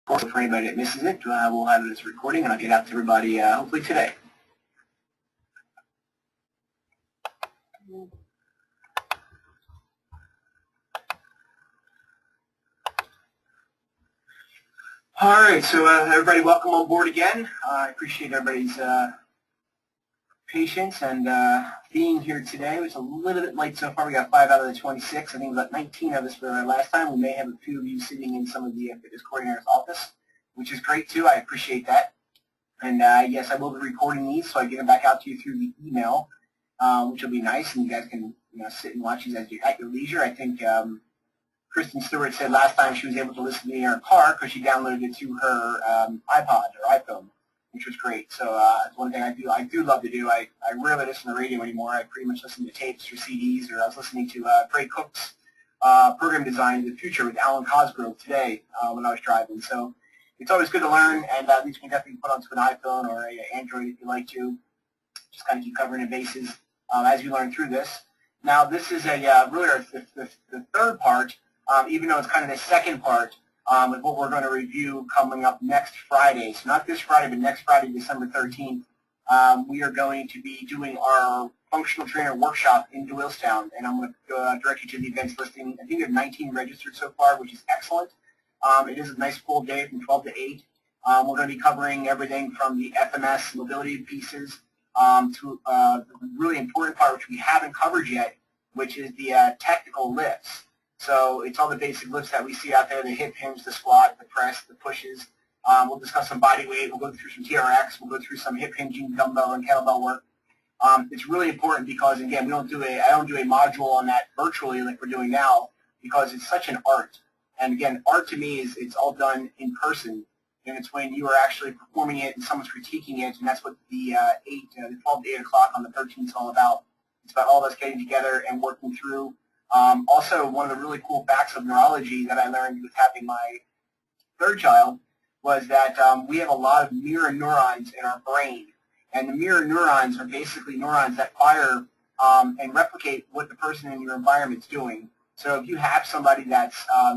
course, for anybody that misses it, we'll have it as a recording, and I'll get out to everybody hopefully today. All right, so everybody, welcome on board again. I appreciate everybody's patience and being here today. It was a little bit late so far. We got 5 out of the 26. I think about 19 of us for our last time. We may have a few of you sitting in some of the fitness coordinator's office, which is great too. I appreciate that. And yes, I will be recording these, so I get them back out to you through the email, which will be nice, and you guys can sit and watch these at your leisure. I think Kristen Stewart said last time she was able to listen to me in her car because she downloaded it to her iPod or iPhone, which was great. So it's one thing I do love to do. I rarely listen to radio anymore. I pretty much listen to tapes or CDs, or I was listening to Trey Cook's program design in the future with Alan Cosgrove today when I was driving. So it's always good to learn, and these can definitely be put onto an iPhone or an Android if you like to. Just kind of keep covering the bases as you learn through this. Now this is a really the third part. Even though it's kind of the second part of what we're going to review coming up next Friday. So not this Friday, but next Friday, December 13th, we are going to be doing our functional trainer workshop in Doylestown, and I'm going to direct you to the events listing. I think we have 19 registered so far, which is excellent. It is a nice full day from 12 to 8. We're going to be covering everything from the FMS mobility pieces to the really important part, which we haven't covered yet, which is the technical lifts. So it's all the basic lifts that we see out there, the hip hinge, the squat, the press, the pushes. We'll discuss some body weight. We'll go through some TRX. We'll go through some hip hinging, dumbbell, and kettlebell work. It's really important because, again, I don't do a module on that virtually like we're doing now because it's such an art. And, again, art to me is it's all done in person. And it's when you are actually performing it and someone's critiquing it, and that's what the 12 to 8 o'clock on the 13th is all about. It's about all of us getting together and working through. Also, one of the really cool facts of neurology that I learned with having my third child was that we have a lot of mirror neurons in our brain. And the mirror neurons are basically neurons that fire and replicate what the person in your environment is doing. So if you have somebody that's a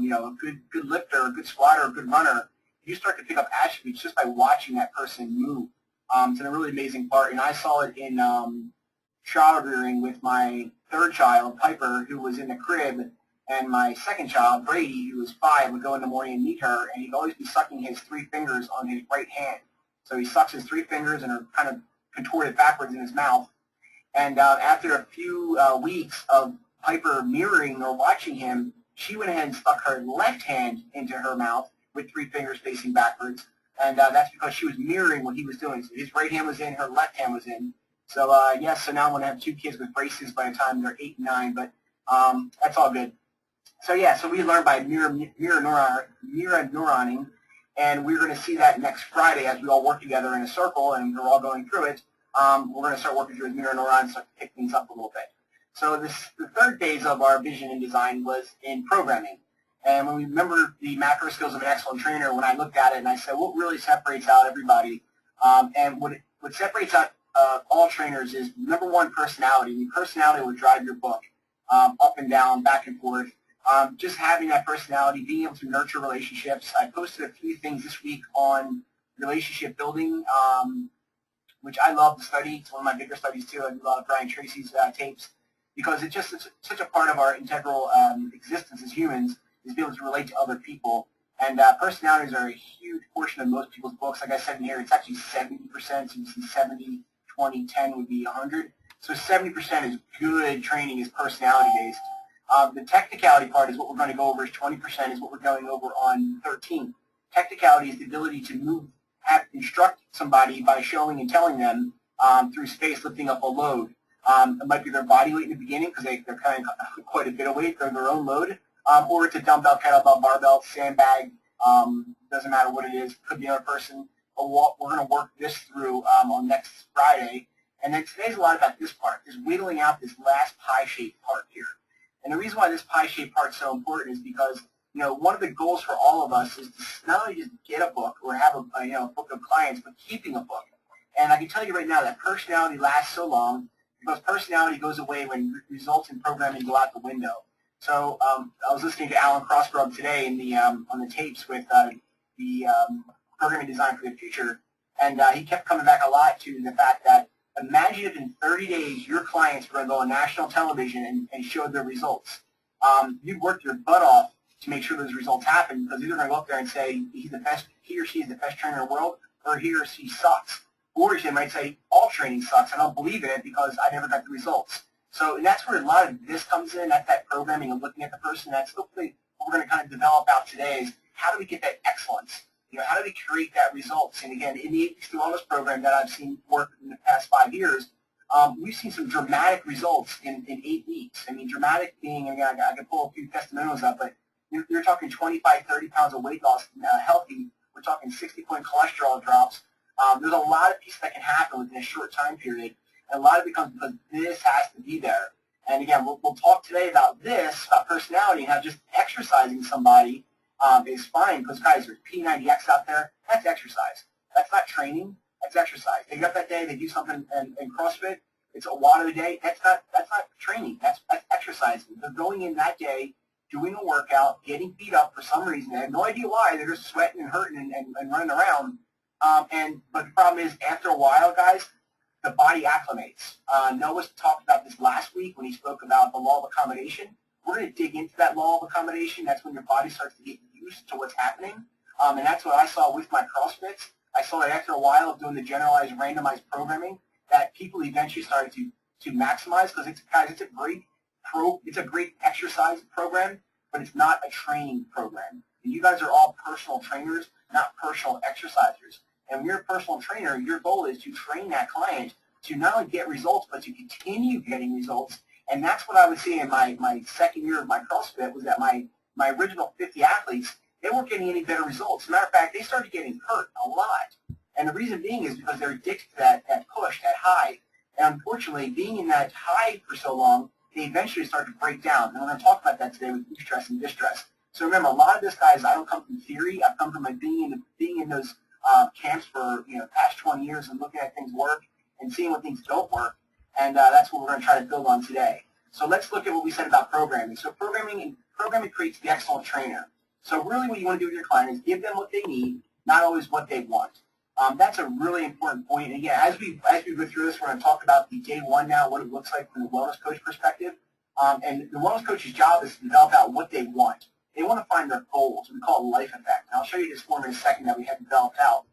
good lifter, a good squatter, a good runner, you start to pick up attributes just by watching that person move. It's a really amazing part. And I saw it in child rearing with my third child, Piper, who was in the crib, and my second child, Brady, who was 5, would go in the morning and meet her, and he'd always be sucking his 3 fingers on his right hand. So he sucks his 3 fingers and are kind of contorted backwards in his mouth. And after a few weeks of Piper mirroring or watching him, she went ahead and stuck her left hand into her mouth with 3 fingers facing backwards. And that's because she was mirroring what he was doing. So his right hand was in, her left hand was in. So, yes, so now I'm going to have 2 kids with braces by the time they're 8 and 9, but that's all good. So, yeah, so we learn by mirror neuroning, and we're going to see that next Friday as we all work together in a circle and we're all going through it. We're going to start working through with mirror neurons, start to pick things up a little bit. So the third phase of our vision and design was in programming. And when we remember the macro skills of an excellent trainer, when I looked at it and I said, what really separates out everybody? And what separates out all trainers is, number one, personality. Your personality will drive your book up and down, back and forth. Just having that personality, being able to nurture relationships. I posted a few things this week on relationship building, which I love to study. It's one of my bigger studies, too. I do a lot of Brian Tracy's tapes because it's such a part of our integral existence as humans is be able to relate to other people. And personalities are a huge portion of most people's books. Like I said in here, it's actually 70%. So you see 70, 20, 10 would be 100. So 70% is good training is personality-based. The technicality part is what we're going to go over. 20% is what we're going over on 13. Technicality is the ability to instruct somebody by showing and telling them through space, lifting up a load. It might be their body weight in the beginning because they're carrying quite a bit of weight. They're their own load. Or it's a dumbbell, kettlebell, barbell, sandbag. Doesn't matter what it is. Could be another person. But we're going to work this through on next Friday. And then today's a lot about this part, is whittling out this last pie-shaped part here. And the reason why this pie-shaped part is so important is because, one of the goals for all of us is to not only just get a book or have a book of clients, but keeping a book. And I can tell you right now that personality lasts so long because personality goes away when results in programming go out the window. So I was listening to Alan Crossgrove today in the on the tapes with the the programming design for the future, and he kept coming back a lot to the fact that imagine if in 30 days your clients were going to go on national television and show their results. You'd work your butt off to make sure those results happen, because either going to go up there and say he or she is the best trainer in the world, or he or she sucks. Or they might say all training sucks, and I don't believe in it because I never got the results. So and that's where a lot of this comes in. That's that programming and looking at the person. That's hopefully what we're going to kind of develop out today is how do we get that excellence? How do we create that results? And again, in the 8 Weeks to Wellness program that I've seen work in the past 5 years, we've seen some dramatic results in 8 weeks. I mean, dramatic being, again, I can pull a few testimonials up, but you're talking 25, 30 pounds of weight loss healthy. We're talking 60-point cholesterol drops. There's a lot of pieces that can happen within a short time period, and a lot of it comes because this has to be there. And again, we'll talk today about this, about personality, and how just exercising somebody is fine, because guys, there's P90X out there. That's exercise. That's not training. That's exercise. They get up that day, they do something in CrossFit. It's a watt a day. That's not training. That's exercising. They're going in that day, doing a workout, getting beat up for some reason. They have no idea why. They're just sweating and hurting and running around. But the problem is, after a while, guys, the body acclimates. Noah talked about this last week when he spoke about the law of accommodation. We're going to dig into that law of accommodation. That's when your body starts to get used to what's happening. And that's what I saw with my CrossFits. I saw that after a while of doing the generalized randomized programming, that people eventually started to maximize, because it's a great exercise program, but it's not a training program. And you guys are all personal trainers, not personal exercisers. And when you're a personal trainer, your goal is to train that client to not only get results, but to continue getting results. And that's what I was seeing in my second year of my CrossFit, was that my original 50 athletes, they weren't getting any better results. As a matter of fact, they started getting hurt a lot. And the reason being is because they're addicted to that push, that high. And unfortunately, being in that high for so long, they eventually start to break down. And we're going to talk about that today with eustress and distress. So remember, a lot of this, guys, I don't come from theory. I've come from being in those camps for past 20 years and looking at things work and seeing when things don't work. And that's what we're going to try to build on today. So let's look at what we said about programming. So programming creates the excellent trainer. So really what you want to do with your client is give them what they need, not always what they want. That's a really important point. And again, as we go through this, we're going to talk about the day one now, what it looks like from the wellness coach perspective. And the wellness coach's job is to develop out what they want. They want to find their goals. We call it life effect. And I'll show you this form in a second that we have developed out.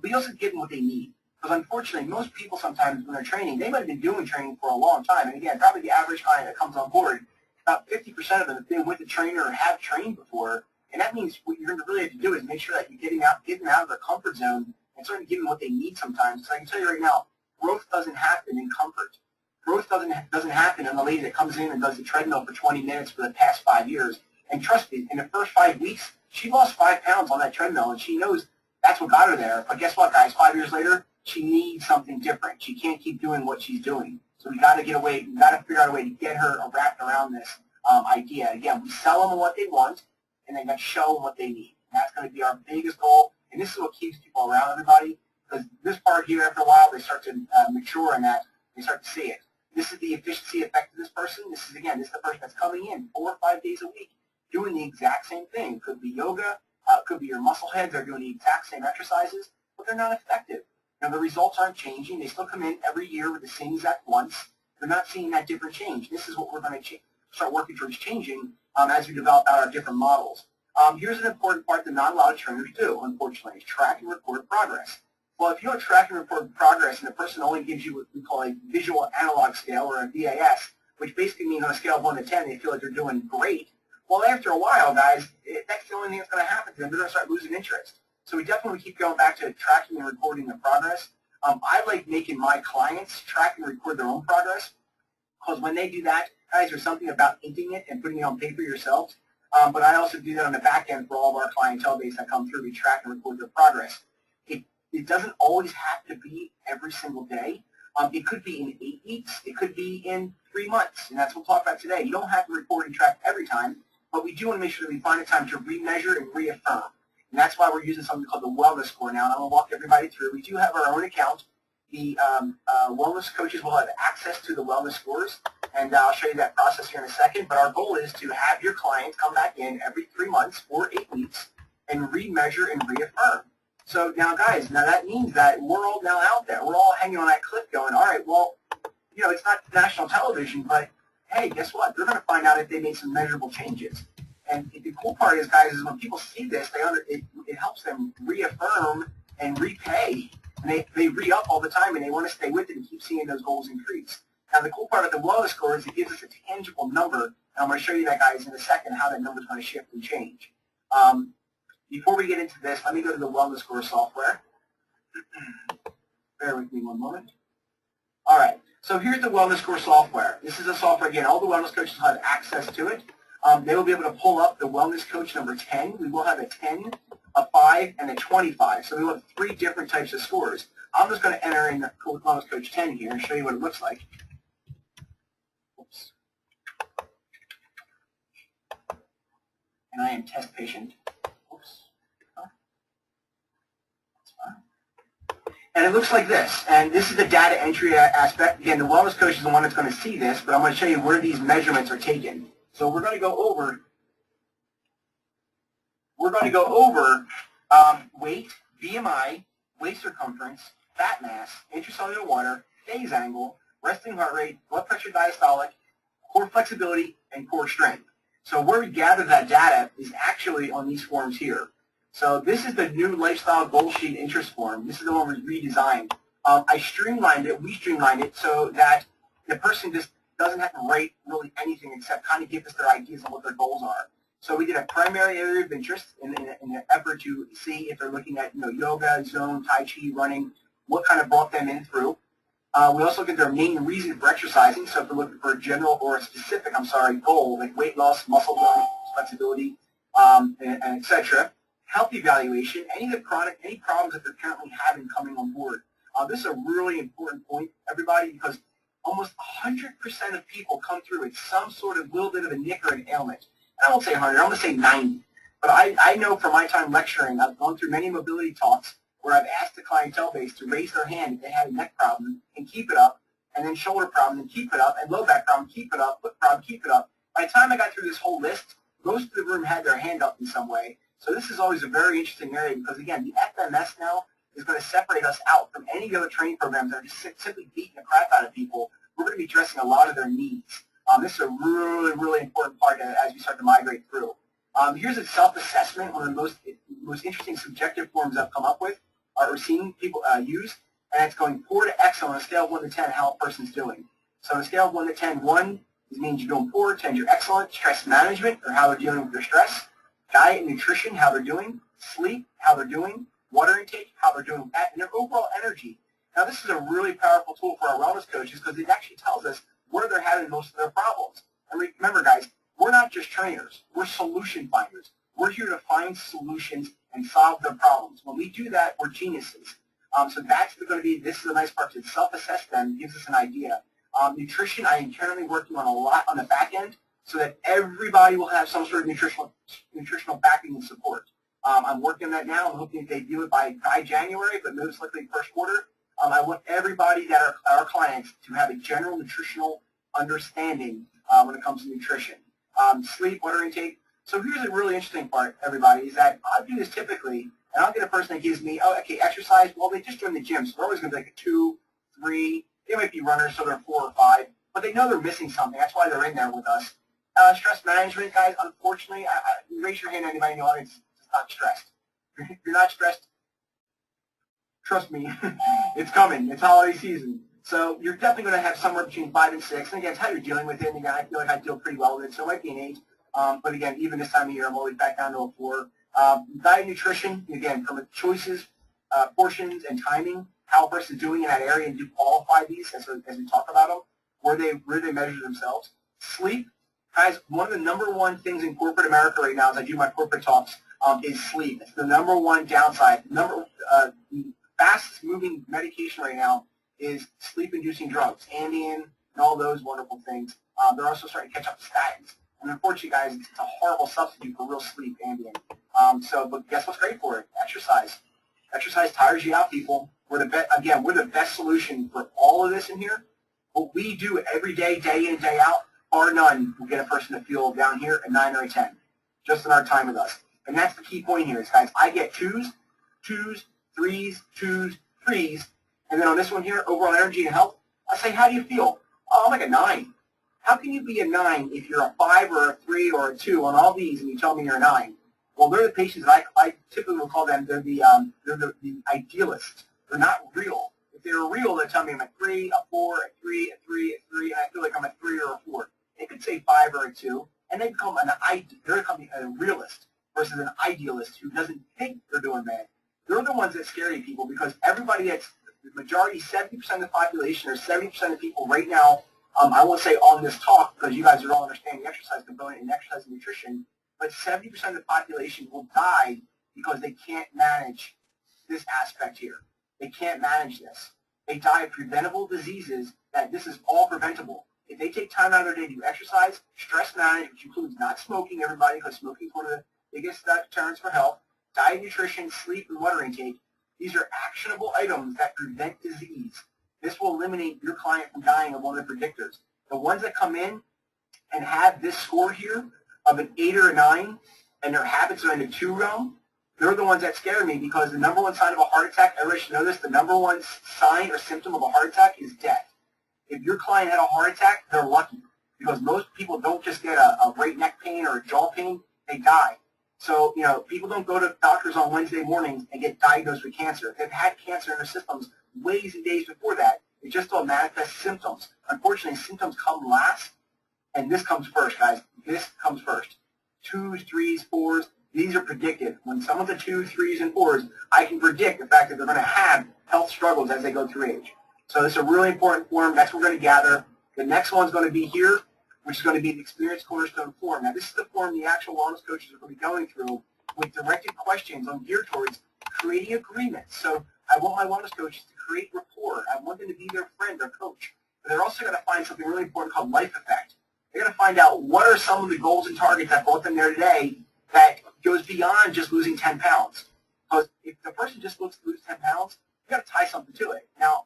But you also give them what they need. Because unfortunately, most people sometimes when they're training, they might have been doing training for a long time. And again, probably the average client that comes on board, about 50% of them have been with a trainer or have trained before. And that means what you're going to really have to do is make sure that you're get them out of their comfort zone and sort of give them what they need sometimes. Because I can tell you right now, growth doesn't happen in comfort. Growth doesn't happen in the lady that comes in and does the treadmill for 20 minutes for the past 5 years. And trust me, in the first 5 weeks, she lost 5 pounds on that treadmill, and she knows that's what got her there. But guess what, guys? 5 years later, she needs something different. She can't keep doing what she's doing. So we got to get away. We got to figure out a way to get her wrapped around this idea. Again, we sell them what they want, and then got to show them what they need. And that's going to be our biggest goal. And this is what keeps people around everybody, because this part here, after a while, they start to mature in that. They start to see it. This is the efficiency effect of this person. This is the person that's coming in 4 or 5 days a week doing the exact same thing. Could be yoga. Could be your muscle heads. They're doing the exact same exercises, but they're not effective. Now, the results aren't changing. They still come in every year with the same exact ones. They're not seeing that different change. This is what we're going to start working towards changing as we develop out our different models. Here's an important part that not a lot of trainers do, unfortunately, is track and record progress. Well, if you don't track and record progress and the person only gives you what we call a visual analog scale, or a VAS, which basically means on a scale of 1 to 10, they feel like they're doing great, well, after a while, guys, that's the only thing that's going to happen to them. They're going to start losing interest. So we definitely keep going back to tracking and recording the progress. I like making my clients track and record their own progress, because when they do that, guys, there's something about inking it and putting it on paper yourselves. But I also do that on the back end for all of our clientele base that come through. We track and record their progress. It doesn't always have to be every single day. It could be in 8 weeks. It could be in 3 months. And that's what we'll talk about today. You don't have to report and track every time, but we do want to make sure that we find a time to remeasure and reaffirm. And that's why we're using something called the wellness score now. And I'm going to walk everybody through. We do have our own account. The wellness coaches will have access to the wellness scores, and I'll show you that process here in a second. But our goal is to have your clients come back in every 3 months or 8 weeks and remeasure and reaffirm. So now, guys, now that means that we're all now out there. We're all hanging on that cliff going, all right, well, you know, it's not national television, but hey, guess what? They're going to find out if they made some measurable changes. And the cool part is, guys, is when people see this, it helps them reaffirm and repay. And they re-up all the time, and they want to stay with it and keep seeing those goals increase. Now, the cool part of the wellness score is it gives us a tangible number. And I'm going to show you that, guys, in a second, how that number is going to shift and change. Before we get into this, let me go to the wellness score software. Bear with me one moment. All right. So here's the wellness score software. This is a software, again, all the wellness coaches have access to it. They will be able to pull up the wellness coach number 10. We will have a 10, a 5, and a 25. So we will have 3 different types of scores. I'm just going to enter in wellness coach 10 here and show you what it looks like. Oops. And I am test patient. Oops. And it looks like this. And this is the data entry aspect. Again, the wellness coach is the one that's going to see this, but I'm going to show you where these measurements are taken. So we're going to go over weight, BMI, waist circumference, fat mass, intracellular water, phase angle, resting heart rate, blood pressure diastolic, core flexibility, and core strength. So where we gather that data is actually on these forms here. So this is the new lifestyle goal sheet interest form. This is the one we redesigned. We streamlined it so that the person just doesn't have to write really anything except kind of give us their ideas on what their goals are. So we did a primary area of interest in an effort to see if they're looking at yoga, zone, tai chi, running, what kind of brought them in through. We also get their main reason for exercising. So if they're looking for a general or a specific, goal, like weight loss, muscle building, flexibility, and etc. Health evaluation, any problems that they're currently having coming on board. This is a really important point, everybody, because almost 100% of people come through with some sort of little bit of a nick or an ailment. And I won't say 100, I'm going to say 90. But I know from my time lecturing, I've gone through many mobility talks where I've asked the clientele base to raise their hand if they had a neck problem and keep it up, and then shoulder problem and keep it up, and low back problem, keep it up, foot problem, keep it up. By the time I got through this whole list, most of the room had their hand up in some way. So this is always a very interesting area because, again, the FMS now is going to separate us out from any other training programs that are just simply beating the crap out of people. We're going to be addressing a lot of their needs. This is a really, really important part as we start to migrate through. Here's a self-assessment, one of the most interesting subjective forms I've come up with, or seen people use, and it's going poor to excellent on a scale of 1 to 10, how a person's doing. So on a scale of 1 to 10, 1 means you're doing poor, 10 you're excellent, stress management, or how they're dealing with their stress, diet and nutrition, how they're doing, sleep, how they're doing, water intake, how they're doing, and their overall energy. Now this is a really powerful tool for our wellness coaches because it actually tells us where they're having most of their problems. And remember, guys, we're not just trainers. We're solution finders. We're here to find solutions and solve their problems. When we do that, we're geniuses. So that's going to be, this is the nice part, to self-assess them, gives us an idea. Nutrition, I am currently working on a lot on the back end so that everybody will have some sort of nutritional backing and support. I'm working on that now. I'm hoping they do it by January, but most likely first quarter. I want everybody that are our clients to have a general nutritional understanding when it comes to nutrition. Sleep, water intake. So here's a really interesting part, everybody, is that I do this typically, and I'll get a person that gives me, oh, okay, exercise. Well, they just joined the gym, so they're always going to be like a 2, 3. They might be runners, so they're 4 or 5, but they know they're missing something. That's why they're in there with us. Stress management, guys, unfortunately, raise your hand, anybody in the audience is not stressed. If you're not stressed, trust me, it's coming. It's holiday season. So you're definitely going to have somewhere between 5 and 6. And again, it's how you're dealing with it. And again, I feel like I deal pretty well with it, so it might be an 8. But again, even this time of year, I'm always back down to a 4. Diet and nutrition, again, from choices, portions, and timing, how a person's doing in that area, and do qualify these as we talk about them, where they measure themselves. Sleep, guys, one of the number one things in corporate America right now as I do my corporate talks is sleep. It's the number one downside. The fastest moving medication right now is sleep-inducing drugs, Ambien, and all those wonderful things. They're also starting to catch up to statins. And unfortunately, guys, it's a horrible substitute for real sleep, Ambien. But guess what's great for it? Exercise. Exercise tires you out, people. We're the best solution for all of this in here. What we do every day, day in, day out, bar none, will get a person to feel down here a 9 or a 10, just in our time with us. And that's the key point here is, guys, I get twos, threes, twos, threes, and then on this one here, overall energy and health, I say, how do you feel? Oh, I'm like a 9. How can you be a 9 if you're a 5 or a 3 or a 2 on all these and you tell me you're a 9? Well, they're the patients that I typically will call them, they're the idealists. They're not real. If they're real, they'll tell me I'm a 3, a 4, a 3, a 3, a 3, and I feel like I'm a 3 or a 4. They could say 5 or a 2, and they become a realist versus an idealist who doesn't think they're doing bad. They're the ones that scare you people because everybody that's the majority, 70% of the population or 70% of people right now, I won't say on this talk because you guys are all understanding the exercise component and exercise and nutrition, but 70% of the population will die because they can't manage this aspect here. They can't manage this. They die of preventable diseases that this is all preventable. If they take time out of their day to exercise, stress manage, which includes not smoking, everybody, because smoking is one of the biggest deterrents for health, diet, nutrition, sleep, and water intake, these are actionable items that prevent disease. This will eliminate your client from dying of one of the predictors. The ones that come in and have this score here of an 8 or a 9, and their habits are in the 2 realm, they're the ones that scare me because the number one sign of a heart attack, everybody should know this, the number one sign or symptom of a heart attack is death. If your client had a heart attack, they're lucky because most people don't just get a right neck pain or a jaw pain, they die. So, people don't go to doctors on Wednesday mornings and get diagnosed with cancer. They've had cancer in their systems ways and days before that. It just don't manifest symptoms. Unfortunately, symptoms come last, and this comes first, guys. This comes first. 2s, 3s, 4s, these are predictive. When someone's a 2, 3s, and 4s, I can predict the fact that they're going to have health struggles as they go through age. So this is a really important form. That's what we're going to gather. The next one's going to be here, which is going to be the Experience Cornerstone form. Now, this is the form the actual wellness coaches are going to be going through with directed questions on geared towards creating agreements. So I want my wellness coaches to create rapport. I want them to be their friend, their coach. But they're also going to find something really important called life effect. They're going to find out what are some of the goals and targets that brought them there today that goes beyond just losing 10 pounds. Because if the person just looks to lose 10 pounds, you've got to tie something to it. Now,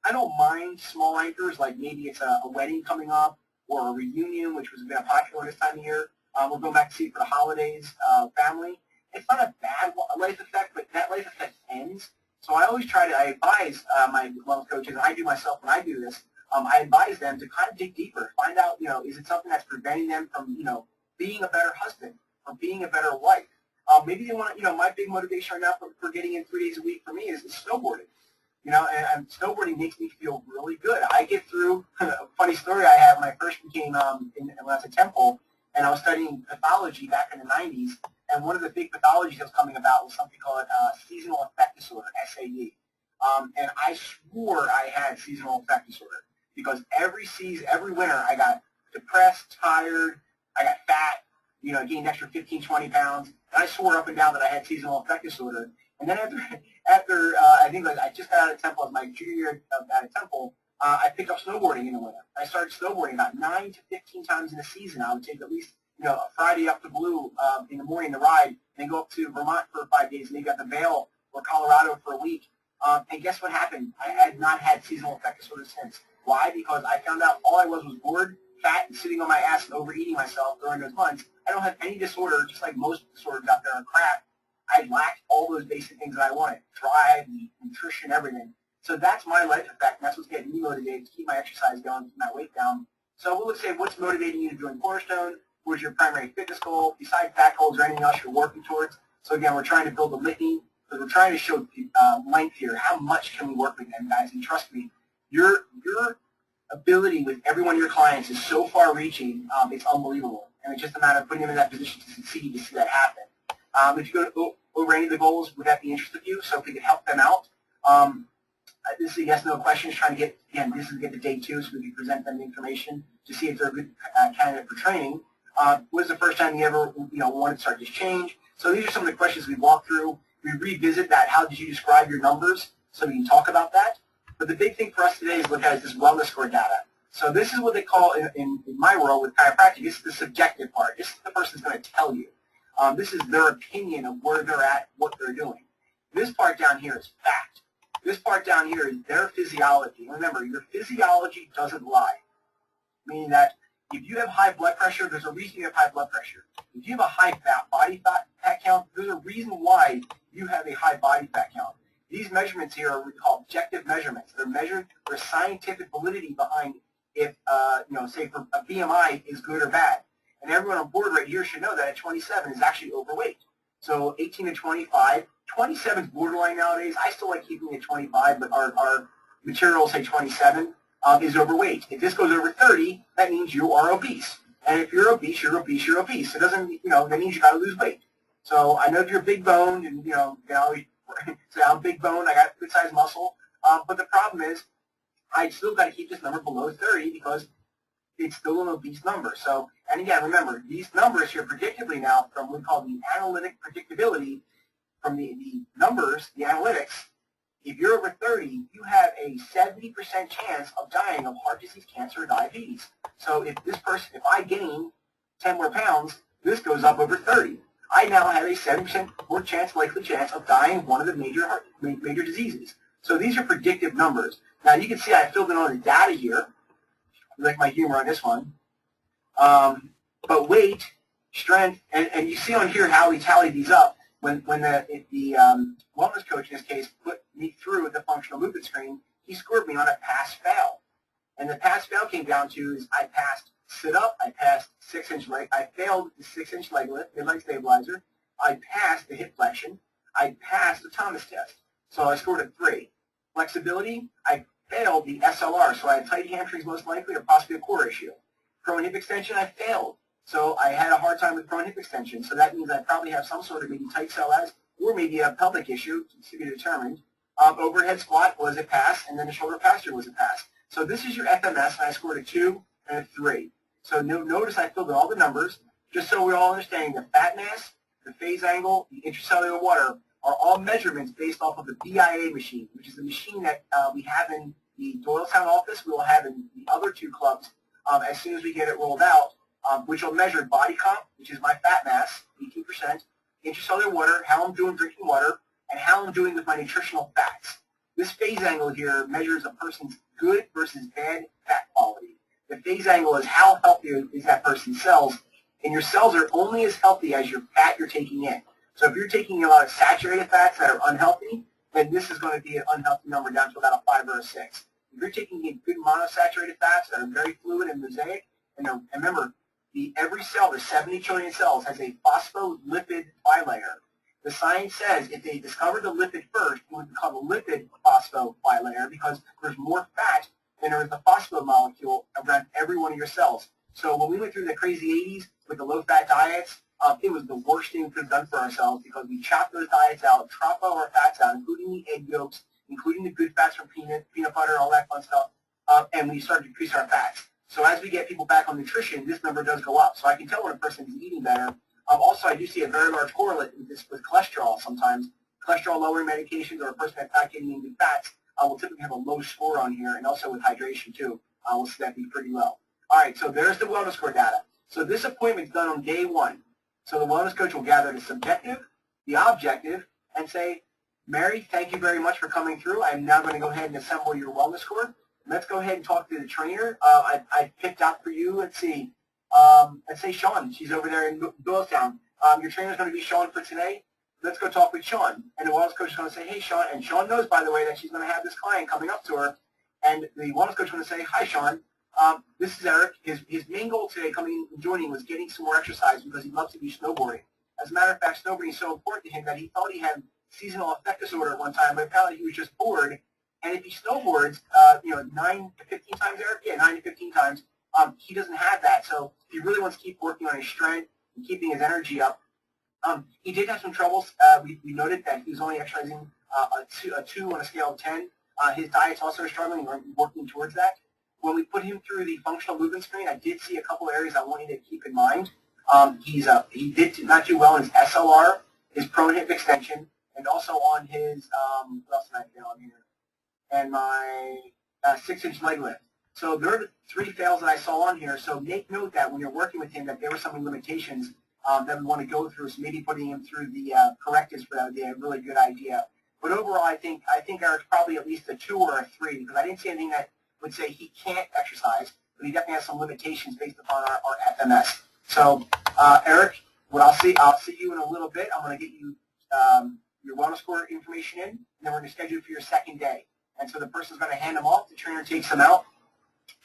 I don't mind small anchors, like maybe it's a wedding coming up or a reunion, which has been popular this time of year. We're going back to see it for the holidays, family. It's not a bad life effect, but that life effect ends. So I always I advise my wellness coaches, and I do myself when I do this, I advise them to kind of dig deeper, find out, is it something that's preventing them from, being a better husband or being a better wife? Maybe they want to, my big motivation right now for getting in 3 days a week for me is snowboarding. And snowboarding makes me feel really good. I get through, a funny story I had when I first became, when I was at Temple, and I was studying pathology back in the 90s, and one of the big pathologies that was coming about was something called seasonal affect disorder, SAD. And I swore I had seasonal affect disorder because every winter I got depressed, tired, I got fat, gained extra 15, 20 pounds, and I swore up and down that I had seasonal affect disorder. And then after I think I just got out of Temple, as my junior year out of Temple, I picked up snowboarding in the winter. I started snowboarding about 9 to 15 times in a season. I would take at least a Friday up to Blue in the morning to ride, then go up to Vermont for 5 days, maybe at the Vail or Colorado for a week. And guess what happened? I had not had seasonal affect disorder since. Why? Because I found out all I was bored, fat, and sitting on my ass and overeating myself during those months. I don't have any disorder, just like most disorders out there are crap. I lacked all those basic things that I wanted: drive, nutrition, everything. So that's my life effect, and that's what's getting me motivated to keep my exercise going, keep my weight down. So let's say, what's motivating you to join Cornerstone? What's your primary fitness goal, besides back goals or anything else you're working towards? So again, we're trying to build a litany, because we're trying to show length here. How much can we work with them, guys? And trust me, your ability with every one of your clients is so far-reaching, it's unbelievable. And it's just a matter of putting them in that position to succeed, to see that happen. If you go over any of the goals, would that be interest of you? So if we could help them out. This is a yes/no question. Trying to get, again, this is to get to day 2, so we can present them the information to see if they're a good candidate for training. Was the first time you ever wanted to start this change? So these are some of the questions we walk through. We revisit that. How did you describe your numbers? So we can talk about that. But the big thing for us today is look at this wellness score data. So this is what they call, in my world with chiropractic, this is the subjective part. This is the person's going to tell you. This is their opinion of where they're at, what they're doing. This part down here is fact. This part down here is their physiology. Remember, your physiology doesn't lie, meaning that If you have high blood pressure, there's a reason you have high blood pressure. If you have a high body fat count, there's a reason why you have a high body fat count. These measurements here are what we call objective measurements. They're measured for scientific validity behind if, say for a BMI is good or bad. And everyone on board right here should know that at 27 is actually overweight. So 18 to 25, 27 is borderline nowadays. I still like keeping it at 25, but our materials say 27 is overweight. If this goes over 30, that means you are obese. And if you're obese, you're obese, you're obese. It doesn't, that means you got to lose weight. So I know if you're big boned and, you can always say I'm big boned, I got good sized muscle. But the problem is I still got to keep this number below 30 because it's still an obese number. So, and again, remember, these numbers here predictably now from what we call the analytic predictability from the numbers, the analytics, if you're over 30, you have a 70% chance of dying of heart disease, cancer, or diabetes. So if I gain 10 more pounds, this goes up over 30. I now have a 70% more likely chance of dying of one of the major diseases. So these are predictive numbers. Now you can see I filled in all the data here. I like my humor on this one. But weight, strength, and you see on here how we tally these up. When the wellness coach in this case put me through the functional movement screen, he scored me on a pass-fail. And the pass-fail came down to is I passed sit-up, I passed 6-inch leg, I failed the 6-inch leg lift, mid-leg stabilizer, I passed the hip flexion, I passed the Thomas test. So I scored a 3. Flexibility, I failed the SLR, so I had tight hamstrings most likely or possibly a core issue. Pro and hip extension, I failed. So I had a hard time with pro and hip extension, so that means I probably have some sort of maybe tight psoas or maybe a pelvic issue to be determined. Overhead squat was a pass, and then the shoulder posture was a pass. So this is your FMS, and I scored a 2 and a 3. So notice I filled in all the numbers, just so we're all understanding the fat mass, the phase angle, the intracellular water are all measurements based off of the BIA machine, which is the machine that we have in the Doylestown office. We will have in the other 2 clubs as soon as we get it rolled out. Which will measure body comp, which is my fat mass, 18%, intracellular water, how I'm doing drinking water, and how I'm doing with my nutritional fats. This phase angle here measures a person's good versus bad fat quality. The phase angle is how healthy is that person's cells, and your cells are only as healthy as your fat you're taking in. So if you're taking a lot of saturated fats that are unhealthy, then this is going to be an unhealthy number down to about a 5 or a 6. If you're taking in good monosaturated fats that are very fluid and mosaic, and remember, every cell, the 70 trillion cells, has a phospholipid bilayer. The science says if they discovered the lipid first, it would be called a lipid phosphobilayer because there's more fat than there is the phospho molecule around every one of your cells. So when we went through the crazy 80s with the low-fat diets, it was the worst thing we could have done for ourselves because we chopped those diets out, chopped all our fats out, including the egg yolks, including the good fats from peanut butter, all that fun stuff, and we started to decrease our fats. So as we get people back on nutrition, this number does go up. So I can tell when a person is eating better. Also, I do see a very large correlate with cholesterol sometimes. Cholesterol-lowering medications or a person that's not getting in good fats will typically have a low score on here, and also with hydration too. We'll see that be pretty low. All right, so there's the wellness score data. So this appointment is done on day 1. So the wellness coach will gather the subjective, the objective, and say, Mary, thank you very much for coming through. I'm now going to go ahead and assemble your wellness score. Let's go ahead and talk to the trainer. I picked out for you, let's say Sean. She's over there in Doylestown. Your trainer's going to be Sean for today. Let's go talk with Sean. And the wellness coach is going to say, hey, Sean. And Sean knows, by the way, that she's going to have this client coming up to her. And the wellness coach is going to say, hi, Sean. This is Eric. His main goal today coming and joining was getting some more exercise because he loves to be snowboarding. As a matter of fact, snowboarding is so important to him that he thought he had seasonal affect disorder at one time, but apparently he was just bored. And if he snowboards, 9 to 15 times, Eric? Yeah, 9 to 15 times. He doesn't have that, so he really wants to keep working on his strength and keeping his energy up. He did have some troubles. We noted that he was only exercising a 2 on a scale of 10. His diet's also struggling. We're working towards that. When we put him through the functional movement screen, I did see a couple areas I want you to keep in mind. He did not do well in his SLR, his prone hip extension, and also on his, what else did I fail on here? And my 6-inch leg lift. So there are the 3 fails that I saw on here. So make note that when you're working with him that there were some limitations that we want to go through. So maybe putting him through the correctives for that would be a really good idea. But overall, I think Eric's probably at least a 2 or a 3 because I didn't see anything that would say he can't exercise. but he definitely has some limitations based upon our FMS. So, Eric, what I'll see you in a little bit. I'm going to get you your wellness score information in, and then we're going to schedule you for your second day. And so the person's going to hand them off. The trainer takes them out,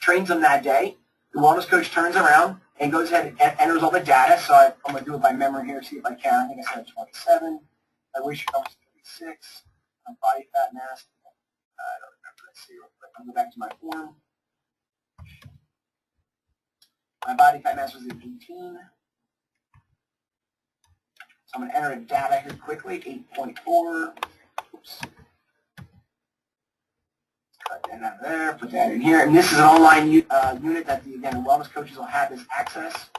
trains them that day. The wellness coach turns around and goes ahead and enters all the data. So I'm going to do it by memory here, see if I can. I think I said 27. My weight should come to 36. Body fat mass. I don't remember. Let's see real quick. I'll go back to my form. My body fat mass was at 18. So I'm going to enter in data here quickly. 8.4. Oops. Cut that out of there. Put that in here. And this is an online unit that, again, the wellness coaches will have this access.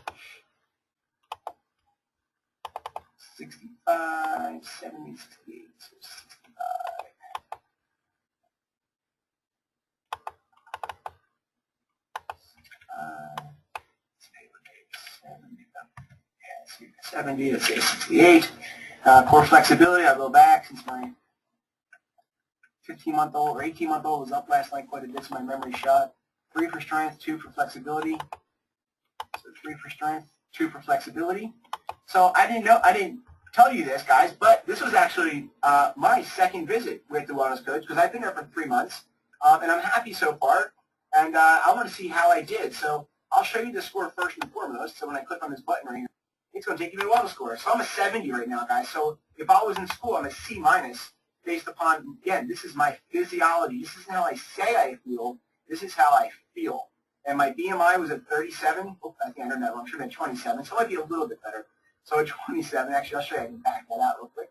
65, 70, 68, so 65. Yeah, 70, let's say 68. Core flexibility, I'll go back since my 15-month-old or 18-month-old was up last night quite a bit, so my memory shot. 3 for strength, 2 for flexibility. So 3 for strength, 2 for flexibility. So I didn't tell you this, guys, but this was actually my second visit with the wellness coach because I've been there for 3 months, and I'm happy so far, and I want to see how I did. So I'll show you the score first and foremost. So when I click on this button right here, it's going to take you to the wellness score. So I'm a 70 right now, guys. So if I was in school, I'm a C minus based upon, again, this is my physiology. This isn't how I say I feel. This is how I feel. And my BMI was at 37. Oh, I think I heard that wrong. I should have been 27. So it might be a little bit better. So at 27, actually, I'll show you. I can back that out real quick.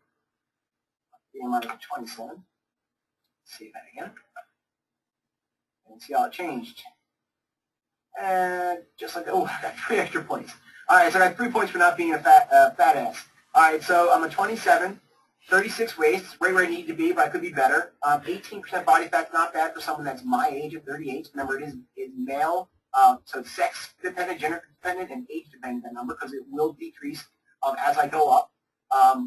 BMI was at 27. Let's see that again. And see how it changed. And just like, oh, I got 3 extra points. All right, so I got 3 points for not being a fat ass. All right, so I'm a 27, 36 waist, right where I need to be, but I could be better. 18% body fat's not bad for someone that's my age of 38. Remember, it is male, so sex dependent, gender dependent, and age dependent, that number, because it will decrease as I go up.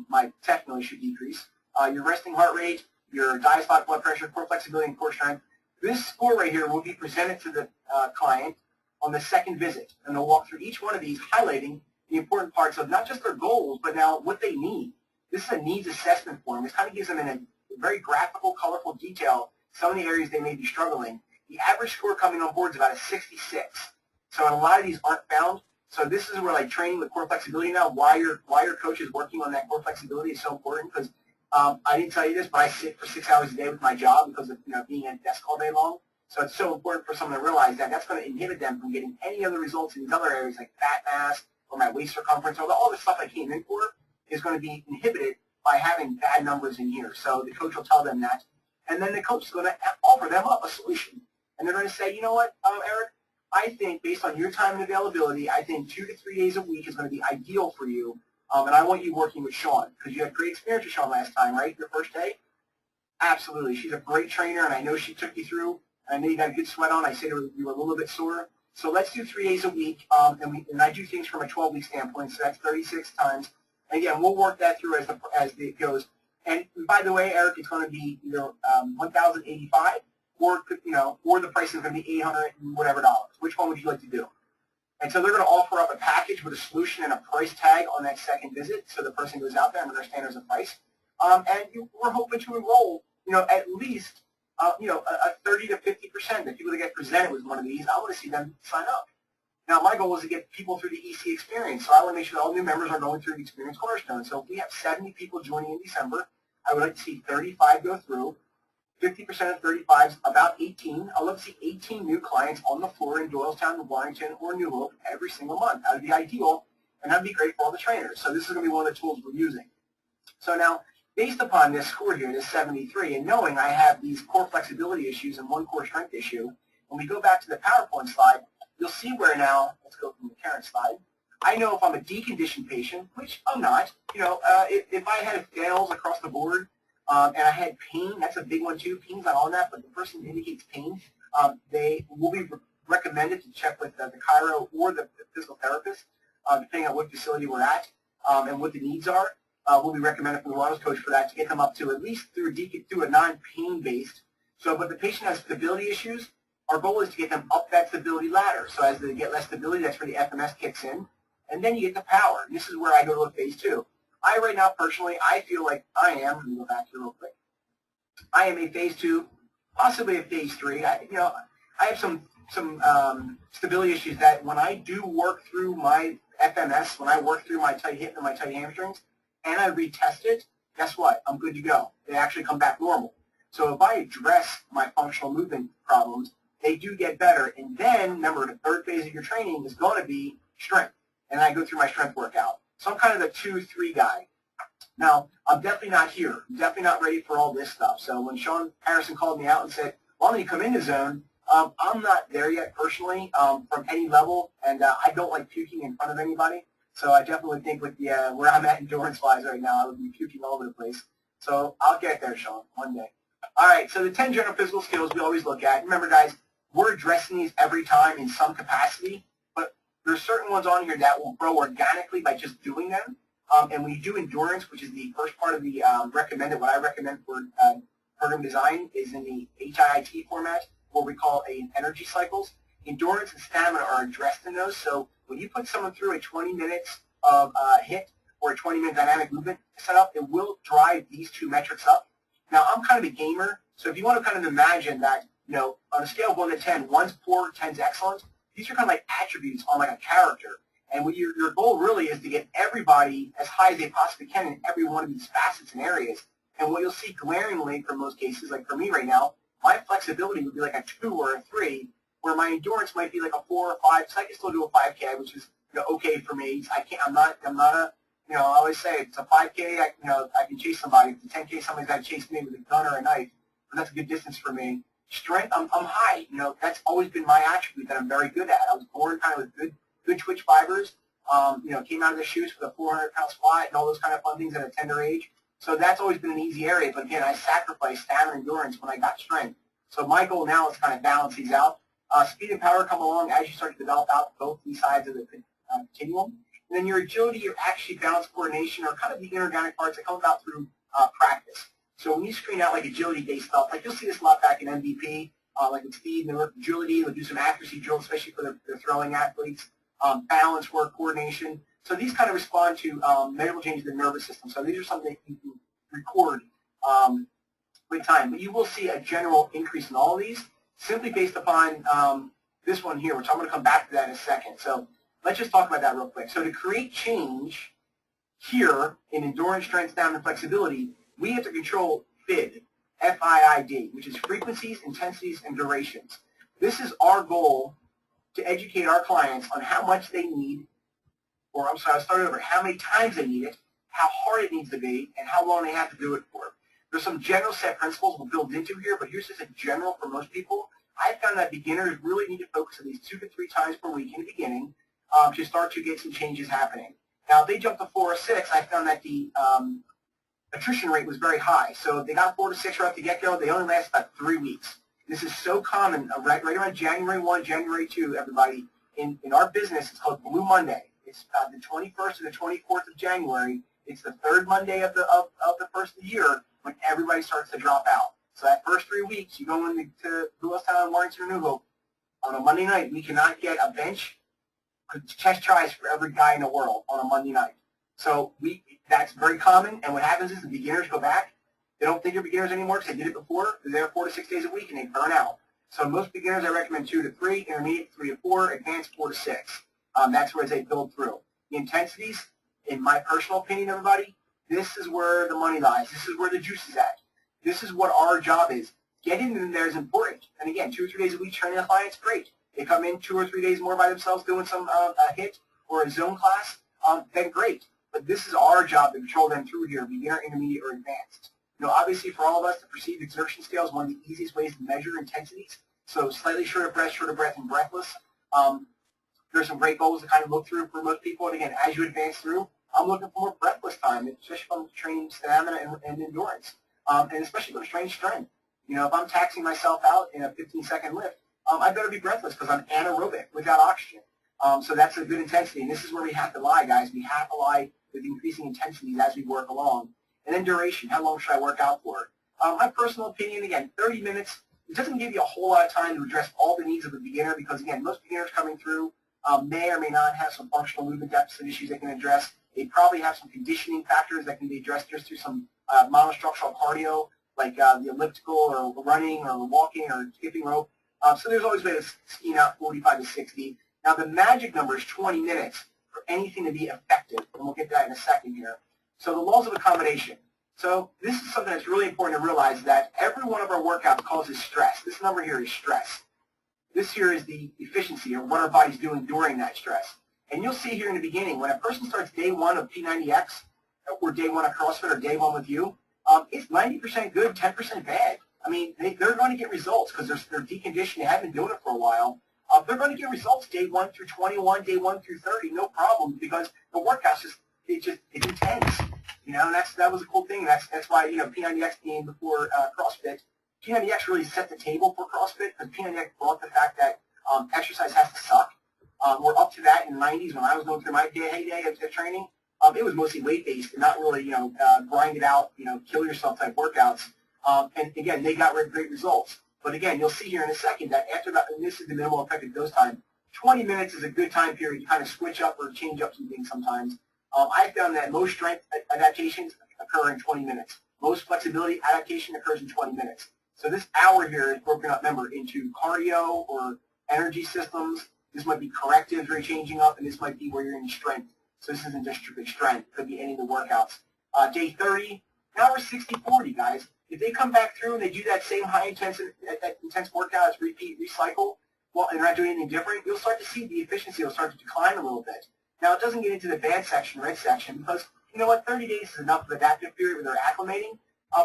My technically should decrease. Your resting heart rate, your diastolic blood pressure, core flexibility, and core strength. This score right here will be presented to the client on the second visit, and they'll walk through each one of these, highlighting the important parts of not just their goals, but now what they need. This is a needs assessment form. This kind of gives them in a very graphical, colorful detail some of the areas they may be struggling. The average score coming on board is about a 66. So a lot of these aren't found. So this is where, like, training with core flexibility now, why your coach is working on that core flexibility is so important, because I didn't tell you this, but I sit for 6 hours a day with my job because of being at a desk all day long. So it's so important for someone to realize that that's going to inhibit them from getting any other results in these other areas like fat mass or my waist circumference, or all the stuff I came in for is going to be inhibited by having bad numbers in here. So the coach will tell them that. And then the coach is going to offer them up a solution. And they're going to say, you know what, Eric, I think based on your time and availability, I think 2 to 3 days a week is going to be ideal for you. And I want you working with Sean, because you had great experience with Sean last time, right, your first day? Absolutely. She's a great trainer, and I know she took you through. I know you got a good sweat on. I said you were a little bit sore. So let's do 3 days a week, and I do things from a 12-week standpoint, so that's 36 times. And again, we'll work that through as it goes. And by the way, Eric, it's going to be either $1,085 or or the price is going to be $800 and whatever dollars. Which one would you like to do? And so they're going to offer up a package with a solution and a price tag on that second visit, so the person goes out there and understands there's a price. And we're hoping to enroll, at least, a 30 to 50%. The people that get presented with one of these, I want to see them sign up. Now, my goal is to get people through the EC experience, so I want to make sure that all new members are going through the Experience Cornerstone. So if we have 70 people joining in December, I would like to see 35 go through. 50% of 35 is about 18. I'd love to see 18 new clients on the floor in Doylestown, Warrington, or New Hope every single month. That would be ideal, and that would be great for all the trainers. So this is going to be one of the tools we're using. So now, based upon this score here, this 73, and knowing I have these core flexibility issues and one core strength issue, when we go back to the PowerPoint slide, you'll see where now, let's go from the current slide, I know if I'm a deconditioned patient, which I'm not, if I had fails across the board, and I had pain, that's a big one too. Pain's not on that, but the person indicates pain. They will be recommended to check with the chiro or the physical therapist, depending on what facility we're at and what the needs are. We'll be recommended from the wellness coach for that to get them up to at least through a non-pain based. So, but the patient has stability issues. our goal is to get them up that stability ladder. So as they get less stability, that's where the FMS kicks in. And then you get the power. And this is where I go to a phase 2. Right now, personally, I feel like I am, let me go back here real quick. I am a phase 2, possibly a phase 3. I have some stability issues that when I do work through my FMS, when I work through my tight hip and my tight hamstrings, and I retest it, guess what? I'm good to go. They actually come back normal. So if I address my functional movement problems, they do get better. And then, remember, the third phase of your training is going to be strength. And I go through my strength workout. So I'm kind of the 2-3 guy. Now, I'm definitely not here. I'm definitely not ready for all this stuff. So when Sean Harrison called me out and said, why don't you come into zone, I'm not there yet personally from any level, and I don't like puking in front of anybody. So I definitely think with the where I'm at endurance-wise right now, I would be puking all over the place. So I'll get there, Sean, one day. All right, so the 10 general physical skills we always look at. Remember, guys, we're addressing these every time in some capacity, but there's certain ones on here that will grow organically by just doing them. And we do endurance, which is the first part of the recommended. What I recommend for program design is in the HIIT format, what we call energy cycles. Endurance and stamina are addressed in those. So when you put someone through a 20 minutes of HIIT or a 20-minute dynamic movement setup, it will drive these two metrics up. Now, I'm kind of a gamer, so if you want to kind of imagine that, on a scale of 1 to 10, 1's poor, 10's excellent, these are kind of like attributes on like a character. And what your goal really is to get everybody as high as they possibly can in every one of these facets and areas. And what you'll see glaringly for most cases, like for me right now, my flexibility would be like a 2 or a 3, where my endurance might be like a 4 or 5. So I can still do a 5K, which is okay for me. I'm not a I always say it's a 5K. I can chase somebody. If it's a 10K, somebody's got to chase me with a gun or a knife. But that's a good distance for me. Strength, I'm high. That's always been my attribute that I'm very good at. I was born kind of with good twitch fibers. Came out of the chutes with a 400-pound squat and all those kind of fun things at a tender age. So that's always been an easy area. But again, I sacrificed stamina and endurance when I got strength. So my goal now is to kind of balance these out. Speed and power come along as you start to develop out both these sides of the continuum. And then your agility, your actually balance coordination are kind of the inorganic parts that come about through practice. So when you screen out like agility-based stuff, like you'll see this a lot back in MVP, like with speed and agility, they'll do some accuracy drills, especially for their throwing athletes, balance work, coordination. So these kind of respond to measurable changes in the nervous system. So these are something that you can record with time. But you will see a general increase in all of these simply based upon this one here, which I'm going to come back to that in a second. So let's just talk about that real quick. So to create change here in endurance, strength, stamina, and flexibility, we have to control FID, F-I-I-D, which is frequencies, intensities, and durations. This is our goal to educate our clients on how much they need, or I'm sorry, I'll start over, how many times they need it, how hard it needs to be, and how long they have to do it for. There's some general set principles we'll build into here, but here's just a general for most people. I found that beginners really need to focus at least 2 to 3 times per week in the beginning to start to get some changes happening. Now, if they jump to 4 or 6, I found that the attrition rate was very high. So if they got 4 to 6 right at the get-go, they only last about 3 weeks. This is so common right around January 1, January 2, everybody. In our business, it's called Blue Monday. It's the 21st to the 24th of January. It's the 3rd Monday of the first of the year when everybody starts to drop out. So that first 3 weeks, you go into Lewistown, Warrington, or New Hope. On a Monday night, we cannot get a bench chest tries for every guy in the world on a Monday night. So that's very common, and what happens is the beginners go back. They don't think they're beginners anymore because they did it before. They're there 4 to 6 days a week, and they burn out. So most beginners, I recommend 2 to 3, intermediate 3 to 4, advanced 4 to 6. That's where they build through. The intensities, in my personal opinion, everybody, this is where the money lies. This is where the juice is at. This is what our job is. Getting in there is important. And again, 2 or 3 days a week training the clients, great. They come in 2 or 3 days more by themselves doing some a HIIT or a zone class, then great. But this is our job to control them through here, beginner, intermediate, or advanced. Obviously for all of us, the perceived exertion scale is one of the easiest ways to measure intensities. So slightly short of breath, and breathless. There's some great goals to kind of look through for most people. And again, as you advance through, I'm looking for more breathless time, especially if I'm training stamina and endurance, and especially if I'm training strength. If I'm taxing myself out in a 15-second lift, I better be breathless because I'm anaerobic without oxygen. So that's a good intensity, and this is where we have to lie, guys. We have to lie with increasing intensities as we work along. And then duration, how long should I work out for? My personal opinion, again, 30 minutes It doesn't give you a whole lot of time to address all the needs of a beginner because, again, most beginners coming through may or may not have some functional movement deficit issues they can address. They probably have some conditioning factors that can be addressed just through some monostructural cardio, like the elliptical or running or walking or skipping rope. So there's always a way to scheme out 45 to 60. Now, the magic number is 20 minutes for anything to be effective, and we'll get to that in a second here. So the laws of accommodation. So this is something that's really important to realize, that every one of our workouts causes stress. This number here is stress. This here is the efficiency, or what our body's doing during that stress. And you'll see here in the beginning, when a person starts day one of P90X, or day one of CrossFit, or day one with you, it's 90% good, 10% bad. I mean, they're going to get results because they're deconditioned, they haven't been doing it for a while. They're going to get results day 1 through 21, day 1 through 30, no problem, because the workout's it's intense. You know, and that was a cool thing. That's why, you know, P90X came before CrossFit. P90X really set the table for CrossFit because P90X brought the fact that exercise has to suck. We're up to that in the 90s when I was going through my heyday of training. It was mostly weight-based and not really, you know, grind it out, you know, kill yourself type workouts. And again, they got great results. But again, you'll see here in a second that after about, and this is the minimal effective dose time, 20 minutes is a good time period to kind of switch up or change up some things sometimes. I found that most strength adaptations occur in 20 minutes. Most flexibility adaptation occurs in 20 minutes. So this hour here is broken up, remember, into cardio or energy systems. This might be correctives where you're changing up, and this might be where you're in strength. So this isn't just strictly strength. It could be any of the workouts. Day 30, now we're 60-40, guys. If they come back through and they do that same intense workout as repeat, recycle, well, and they're not doing anything different, you'll start to see the efficiency will start to decline a little bit. Now, it doesn't get into the bad section, red section, because, you know what, 30 days is enough of an adaptive period where they're acclimating,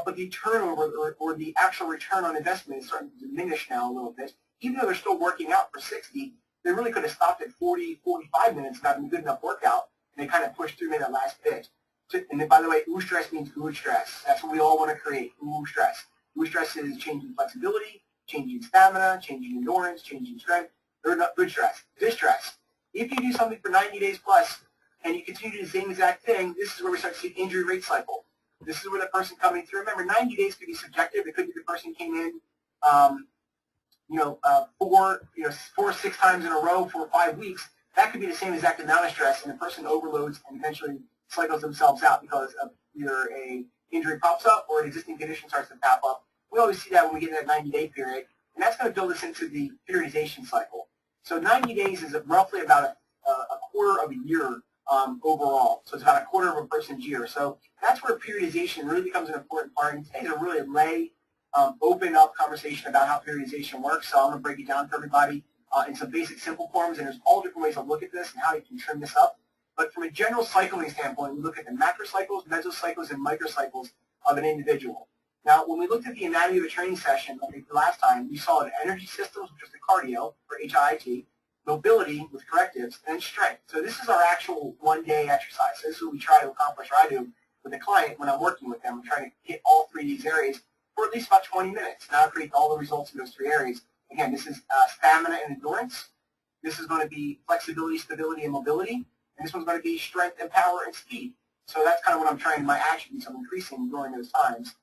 but the turnover or the actual return on investment is starting to diminish now a little bit. Even though they're still working out for 60, they really could have stopped at 40, 45 minutes and having a good enough workout, and they kind of pushed through in that last bit. And then, by the way, stress means good stress. That's what we all want to create, stress. Stress is changing flexibility, changing stamina, changing endurance, changing strength. Good stress. Distress. If you do something for 90 days plus and you continue to do the same exact thing, this is where we start to see injury rate cycle. This is where the person coming through, remember, 90 days could be subjective. It could be the person came in, 4 or 6 times in a row for 5 weeks. That could be the same exact amount of stress, and the person overloads and eventually cycles themselves out because of either a injury pops up or an existing condition starts to pop up. We always see that when we get in that 90-day period, and that's going to build us into the periodization cycle. So 90 days is roughly about a quarter of a year overall. So it's about a quarter of a person's year. So that's where periodization really becomes an important part. And today's a really lay, open up conversation about how periodization works. So I'm going to break it down for everybody in some basic simple forms. And there's all different ways to look at this and how you can trim this up. But from a general cycling standpoint, we look at the macrocycles, mesocycles, and microcycles of an individual. Now, when we looked at the anatomy of a training session, I think the last time, we saw the energy systems, which is the cardio, or HIIT, mobility with correctives, and strength. So this is our actual one-day exercise. So this is what we try to accomplish, or I do, with a client when I'm working with them. I'm trying to hit all 3 of these areas for at least about 20 minutes. Now I create all the results in those 3 areas. Again, this is stamina and endurance. This is going to be flexibility, stability, and mobility. And this one's going to be strength and power and speed. So that's kind of what I'm trying, my attributes I'm increasing during those times.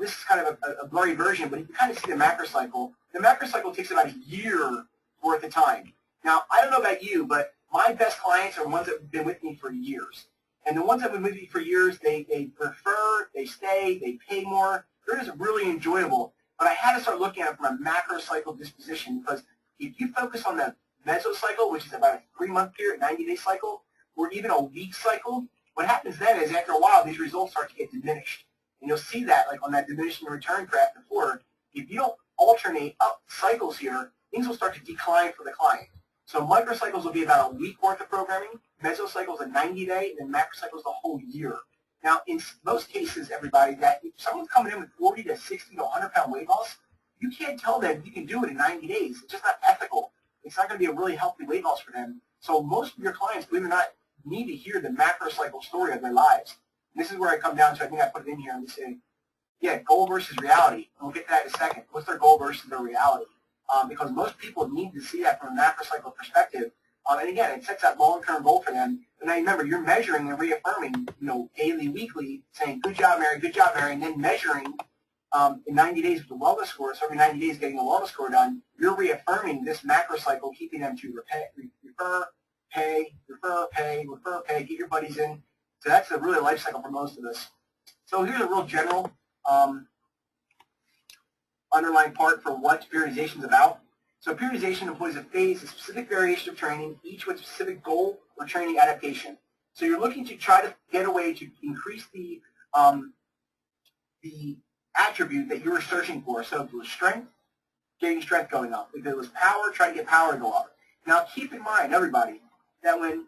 This is kind of a blurry version, but you can kind of see the macrocycle. The macrocycle takes about a year worth of time. Now, I don't know about you, but my best clients are ones that have been with me for years. And the ones that have been with me for years, they prefer, they stay, they pay more. They're just really enjoyable. But I had to start looking at it from a macrocycle disposition because if you focus on the mesocycle, which is about a 3-month period, 90-day cycle, or even a week cycle, what happens then is after a while, these results start to get diminished. And you'll see that like on that diminishing return graph before. If you don't alternate up cycles here, things will start to decline for the client. So microcycles will be about a week worth of programming, mesocycles a 90-day, and then macrocycles the whole year. Now, in most cases, everybody, that if someone's coming in with 40 to 60 to 100-pound weight loss, you can't tell them you can do it in 90 days. It's just not ethical. It's not going to be a really healthy weight loss for them. So most of your clients, believe it or not, need to hear the macrocycle story of their lives. And this is where I come down to, I think I put it in here, and they say, yeah, goal versus reality. And we'll get to that in a second. What's their goal versus their reality? Because most people need to see that from a macrocycle perspective. And again, it sets that long-term goal for them. But now remember, you're measuring and reaffirming, daily, weekly, saying, good job, Mary, and then measuring in 90 days with the wellness score, so every 90 days getting a wellness score done, you're reaffirming this macro cycle, keeping them to refer, pay, refer, pay, refer, pay, get your buddies in. So that's a really life cycle for most of us. So here's a real general underlying part for what periodization is about. So periodization employs a phase, a specific variation of training, each with a specific goal or training adaptation. So you're looking to try to get a way to increase the attribute that you were searching for. So if it was strength, getting strength going up. If it was power, try to get power to go up. Now keep in mind, everybody, that when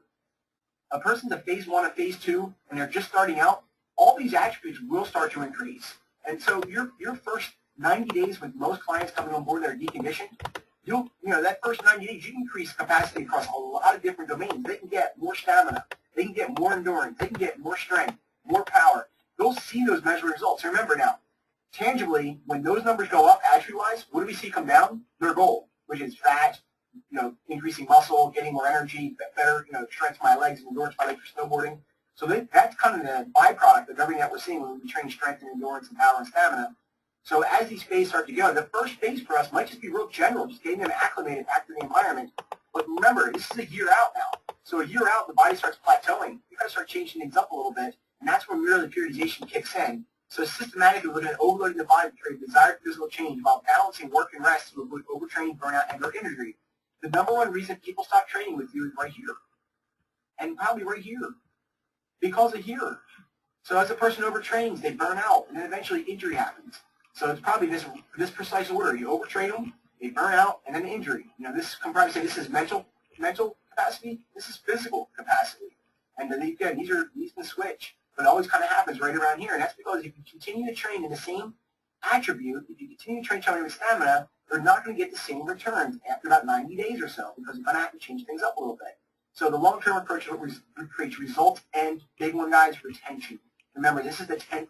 a person's a phase 1 or phase 2 and they're just starting out, all these attributes will start to increase. And so your first 90 days with most clients coming on board that are deconditioned, that first 90 days, you can increase capacity across a lot of different domains. They can get more stamina. They can get more endurance. They can get more strength, more power. They'll see those measured results. Remember now, tangibly, when those numbers go up attribute-wise, what do we see come down? Their goal, which is fat, increasing muscle, getting more energy, better, strength to my legs, endurance to my legs for snowboarding. So that's kind of the byproduct of everything that we're seeing when we train strength and endurance and power and stamina. So as these phases start to go, the first phase for us might just be real general, just getting them acclimated back to the environment. But remember, this is a year out now. So a year out, the body starts plateauing. You've got to start changing things up a little bit, and that's where merely periodization kicks in. So systematically looking at overloading the body to create desired physical change while balancing work and rest to avoid overtraining, burnout, and or injury. The number one reason people stop training with you is right here, and probably right here, because of here. So as a person overtrains, they burn out, and then eventually injury happens. So it's probably this precise order. You overtrain them, they burn out, and then injury. This can probably say this is mental capacity, this is physical capacity. And then again, these can switch. But it always kind of happens right around here, and that's because if you continue to train in the same attribute, if you continue to train somebody with stamina, they're not going to get the same returns after about 90 days or so, because you're going to have to change things up a little bit. So the long-term approach is what creates results, and big one, guys, retention. Remember, this is the 10%.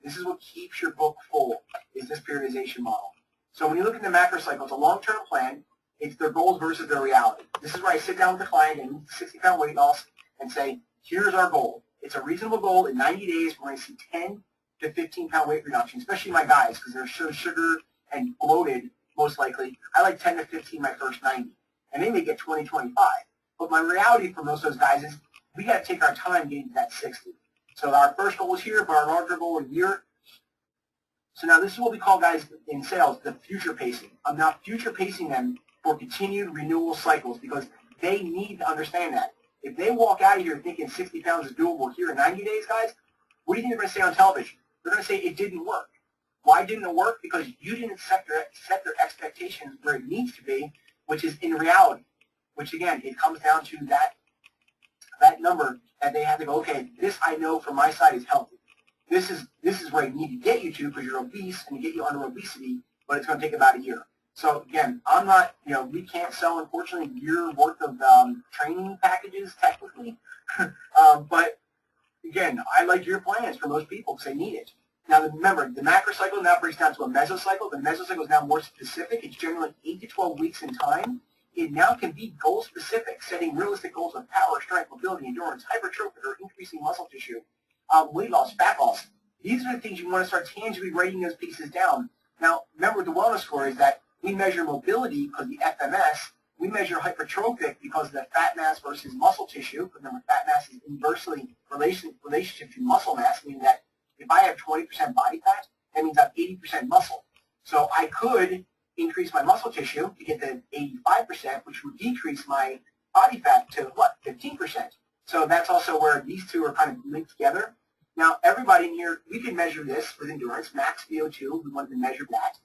This is what keeps your book full, is this periodization model. So when you look at the macro cycle, it's a long-term plan. It's their goals versus their reality. This is where I sit down with the client and 60-pound weight loss and say, here's our goal. It's a reasonable goal. In 90 days, we're going to see 10 to 15-pound weight reduction, especially my guys, because they're so sugar and bloated, most likely. I like 10 to 15 my first 90, and they may get 20, 25. But my reality for most of those guys is we got to take our time getting to that 60. So our first goal is here, but our larger goal is here. So now this is what we call, guys, in sales, the future pacing. I'm now future pacing them for continued renewal cycles because they need to understand that. If they walk out of here thinking 60 pounds is doable here in 90 days, guys, what do you think they're going to say on television? They're going to say it didn't work. Why didn't it work? Because you didn't set their expectations where it needs to be, which is in reality. Which, again, it comes down to that number that they have to go, okay, this I know from my side is healthy. This is where I need to get you to because you're obese and to get you under obesity, but it's going to take about a year. So again, I'm not, we can't sell, unfortunately, a year worth of training packages technically. But again, I like your plans for most people because they need it. Now remember, the macro cycle now breaks down to a mesocycle. The mesocycle is now more specific. It's generally 8 to 12 weeks in time. It now can be goal specific, setting realistic goals of power, strength, mobility, endurance, hypertrophy, or increasing muscle tissue, weight loss, fat loss. These are the things you want to start tangibly writing those pieces down. Now, remember the wellness score is that we measure mobility because the FMS. We measure hypertrophic because of the fat mass versus muscle tissue. Remember, fat mass is inversely relationship to muscle mass, meaning that if I have 20% body fat, that means I have 80% muscle. So I could increase my muscle tissue to get to 85%, which would decrease my body fat to, 15%. So that's also where these two are kind of linked together. Now, everybody in here, we can measure this with endurance, max VO2. We want to measure that.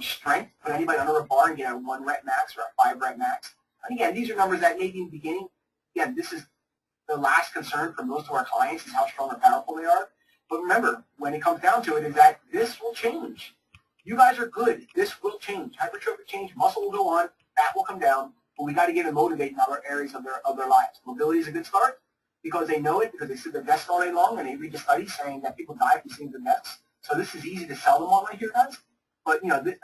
Strength, put anybody under a bar and get a 1 rep max or a 5 rep max. And again, these are numbers that maybe in the beginning, again, this is the last concern for most of our clients is how strong or powerful they are. But remember, when it comes down to it, is that this will change. You guys are good. This will change. Hypertrophic change, muscle will go on, fat will come down, but we got to get them motivated in other areas of their lives. Mobility is a good start because they know it, because they sit their desks all day long, and they read the studies saying that people die from sitting at their desks. So this is easy to sell them on right here, guys. But,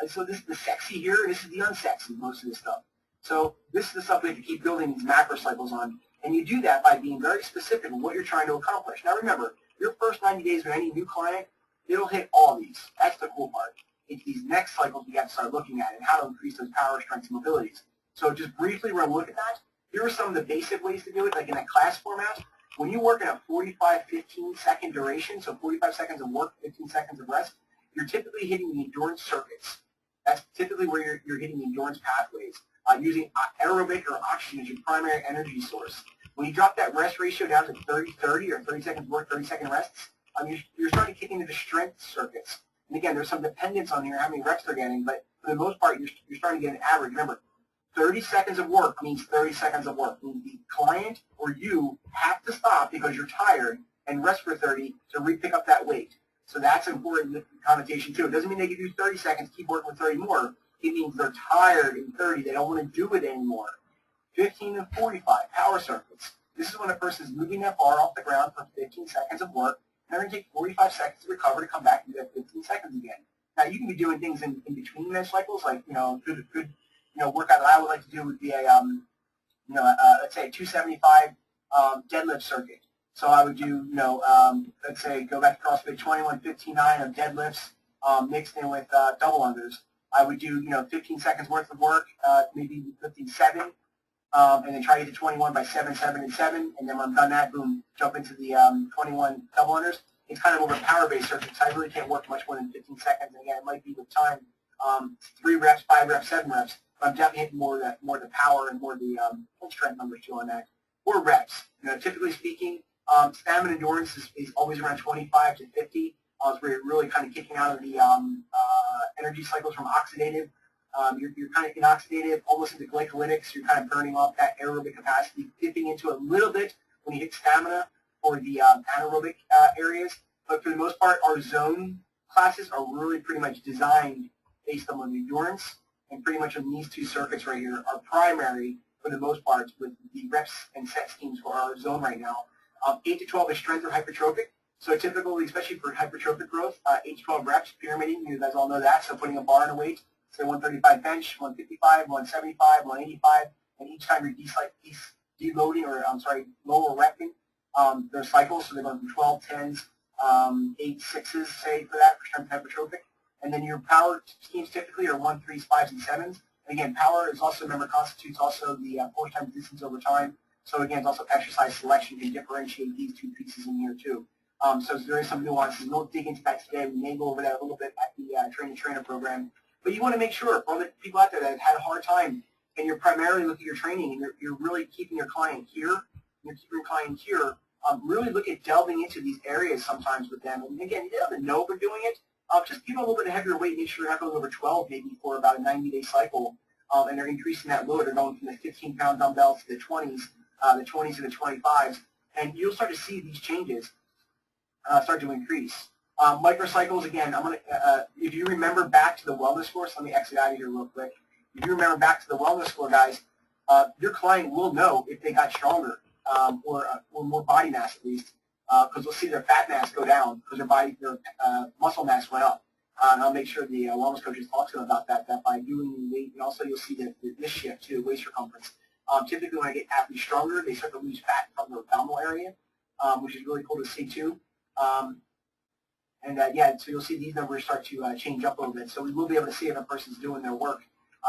so this is the sexy here, and this is the unsexy, most of this stuff. So this is the stuff we have to keep building these macro cycles on. And you do that by being very specific in what you're trying to accomplish. Now remember, your first 90 days with any new client, it'll hit all these. That's the cool part. It's these next cycles we got to start looking at and how to increase those power, strengths, and mobilities. So just briefly, we're going to look at that. Here are some of the basic ways to do it, like in a class format. When you work in a 45, 15-second duration, so 45 seconds of work, 15 seconds of rest, you're typically hitting the endurance circuits. That's typically where you're hitting the endurance pathways, using aerobic or oxygen as your primary energy source. When you drop that rest ratio down to 30-30 or 30 seconds work, 30-second rests, you're starting to kick into the strength circuits. And again, there's some dependence on here how many reps they're getting, but for the most part, you're starting to get an average. Remember, 30 seconds of work means 30 seconds of work. Means the client or you have to stop because you're tired and rest for 30 to re-pick up that weight. So that's an important connotation too. It doesn't mean they can do 30 seconds, keep working with 30 more. It means they're tired in 30. They don't want to do it anymore. 15 and 45, power circuits. This is when a person is moving that bar off the ground for 15 seconds of work, and they're going to take 45 seconds to recover to come back and do that 15 seconds again. Now, you can be doing things in between those cycles, like, good workout that I would like to do would be a, let's say a 275 deadlift circuit. So I would do, let's say go back to CrossFit 21-15-9 of deadlifts mixed in with double unders. I would do, 15 seconds worth of work, maybe lifting 7, and then try to get to 21 by 7, 7, and 7. And then when I'm done that, boom, jump into the 21 double unders. It's kind of over power-based circuits. I really can't work much more than 15 seconds. And again, it might be with time, 3 reps, 5 reps, 7 reps. But I'm definitely hitting more of the power and more of the strength numbers too on that. Or reps. Typically speaking, stamina endurance is always around 25 to 50. Where you're really kind of kicking out of the energy cycles from oxidative. You're kind of inoxidative, almost into glycolytics. You're kind of burning off that aerobic capacity, dipping into a little bit when you hit stamina or the anaerobic areas. But for the most part, our zone classes are really pretty much designed based on endurance, and pretty much on these two circuits right here are primary for the most part with the reps and set schemes for our zone right now. 8 to 12 is strength or hypertrophic. So typically, especially for hypertrophic growth, 8 to 12 reps, pyramiding, you guys all know that. So putting a bar and a weight, say 135 bench, 155, 175, 185, and each time you're deloading or, lower repping their cycles. So they're going from 12, 10s, 8, 6s, say, for that, for strength hypertrophic. And then your power schemes typically are 1, 3s, 5s, and 7s. And again, power is also, remember, constitutes also the force times distance over time. So again, it's also exercise selection can differentiate these two pieces in here too. So there is some nuances. We'll dig into that today. We may go over that a little bit at the trainer program. But you want to make sure, for all the people out there that have had a hard time, and you're primarily looking at your training, and you're really keeping your client here, really look at delving into these areas sometimes with them. And again, you don't have to know if they're doing it. Just give them a little bit heavier weight. Make sure you're not going over 12 maybe for about a 90-day cycle. And they're increasing that load. They're going from the 15-pound dumbbells to the 20s, the 20s to the 25s. And you'll start to see these changes start to increase. Microcycles, again, if you remember back to the wellness score, so let me exit out of here real quick. If you remember back to the wellness score, guys, your client will know if they got stronger or more body mass at least, because we'll see their fat mass go down because their muscle mass went up. And I'll make sure the wellness coaches talk to them about that by doing the weight, and also you'll see this shift too, waist circumference. Typically when I get athletes stronger, they start to lose fat from the abdominal area, which is really cool to see too. So you'll see these numbers start to change up a little bit. So we will be able to see if a person's doing their work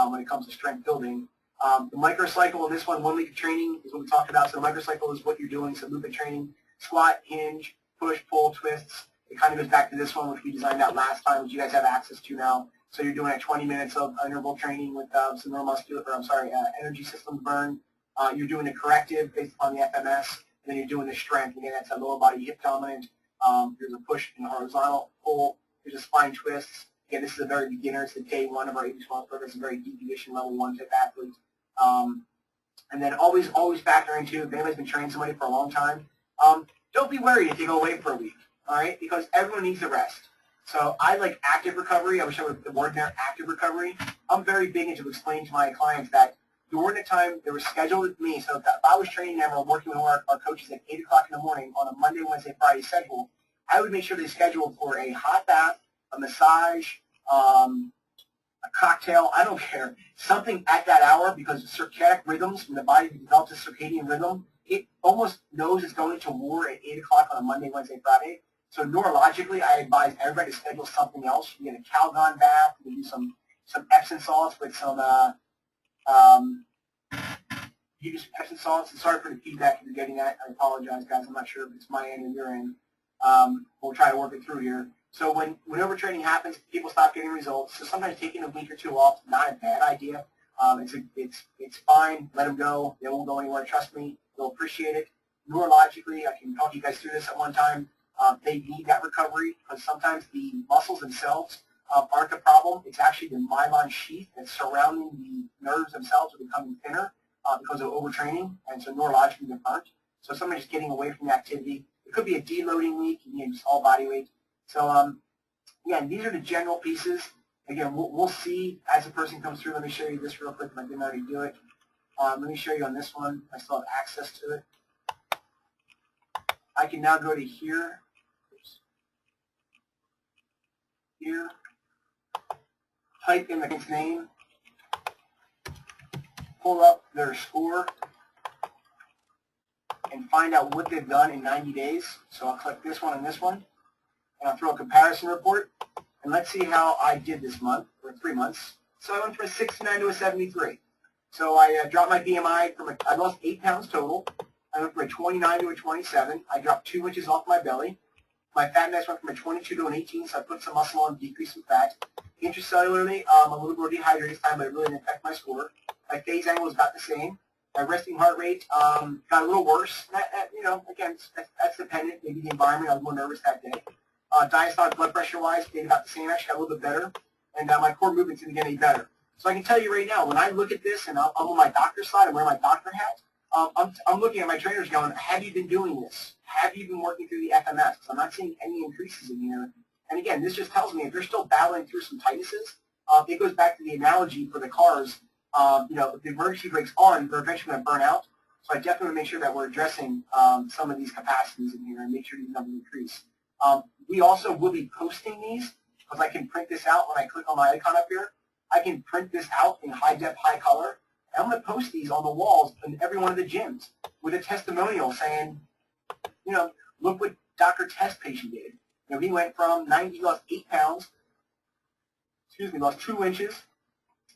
when it comes to strength building. The microcycle in this one week of training is what we talked about. So the microcycle is what you're doing. So movement training, squat, hinge, push, pull, twists. It kind of goes back to this one, which we designed out last time, which you guys have access to now. So you're doing 20 minutes of interval training with some neuromuscular, energy systems burn. You're doing the corrective based upon the FMS. Then you're doing the strength. Again, that's a lower body hip dominant. There's a push and a horizontal pull. There's a spine twist. Again, this is a very beginner. It's the day one of our 80 Response program. It's a very deep condition, level 1 type athlete. And then always factor into, if anybody's been training somebody for a long time, don't be worried if they go away for a week, all right? Because everyone needs a rest. So I like active recovery. I wish I would have the word there, active recovery. I'm very big into explaining to my clients that during the time they were scheduled with me, so if I was training them or working with our coaches at 8 o'clock in the morning on a Monday, Wednesday, Friday schedule, I would make sure they scheduled for a hot bath, a massage, a cocktail, I don't care, something at that hour, because circadian rhythms, when the body develops a circadian rhythm, it almost knows it's going to war at 8 o'clock on a Monday, Wednesday, Friday. So neurologically, I advise everybody to schedule something else. You get a Calgon bath, you do some Epsom salts with some you do some Epsom salts. And sorry for the feedback if you're getting that. I apologize, guys. I'm not sure if it's my end or your end. We'll try to work it through here. So when overtraining happens, people stop getting results. So sometimes taking a week or two off is not a bad idea. It's fine. Let them go. They won't go anywhere. Trust me. They'll appreciate it. Neurologically, I can talk you guys through this at one time. They need that recovery because sometimes the muscles themselves aren't the problem. It's actually the myelin sheath that's surrounding the nerves themselves are becoming thinner because of overtraining, and so neurologically they're burnt. So somebody's getting away from the activity. It could be a deloading week, just all body weight. So yeah, these are the general pieces. Again, we'll see as the person comes through. Let me show you this real quick if I didn't already do it. Let me show you on this one. I still have access to it. I can now go to here. Here. Type in the client's name. Pull up their score and find out what they've done in 90 days. So I'll click this one and this one, and I'll throw a comparison report. And let's see how I did this month, or 3 months. So I went from a 69 to a 73. So I dropped my BMI I lost 8 pounds total. I went from a 29 to a 27. I dropped 2 inches off my belly. My fat index went from a 22 to an 18, so I put some muscle on, decreased some fat. Intracellularly, I'm a little more dehydrated this time, but it really didn't affect my score. My phase angle was about the same. My resting heart rate got a little worse. Again, that's dependent. Maybe the environment. I was more nervous that day. Diastolic blood pressure-wise, stayed about the same. Actually, got a little bit better. And my core movements didn't get any better. So I can tell you right now, when I look at this, and I'm on my doctor's side, I'm wearing my doctor hat, I'm looking at my trainers going, have you been doing this? Have you been working through the FMS? Because I'm not seeing any increases in here. And again, this just tells me if they're still battling through some tightnesses, it goes back to the analogy for the cars. If the emergency brake's on, they're eventually going to burn out. So I definitely want to make sure that we're addressing some of these capacities in here and make sure these numbers increase. We also will be posting these because I can print this out when I click on my icon up here. I can print this out in high def, high color. And I'm going to post these on the walls in every one of the gyms with a testimonial saying, look what Dr. Test patient did. He went from 90, he lost 8 pounds, lost 2 inches,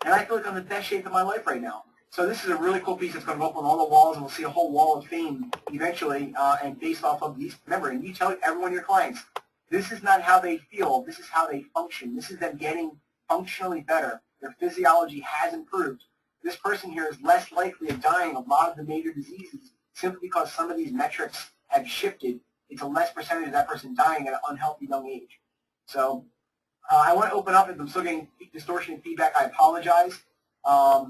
and I feel like I'm in the best shape of my life right now. So this is a really cool piece that's going to go up on all the walls, and we'll see a whole wall of fame eventually, and based off of these. Remember, and you tell everyone, your clients, this is not how they feel, this is how they function. This is them getting functionally better. Their physiology has improved. This person here is less likely of dying of a lot of the major diseases simply because some of these metrics have shifted. It's a less percentage of that person dying at an unhealthy young age. So I want to open up. If I'm still getting distortion and feedback, I apologize. All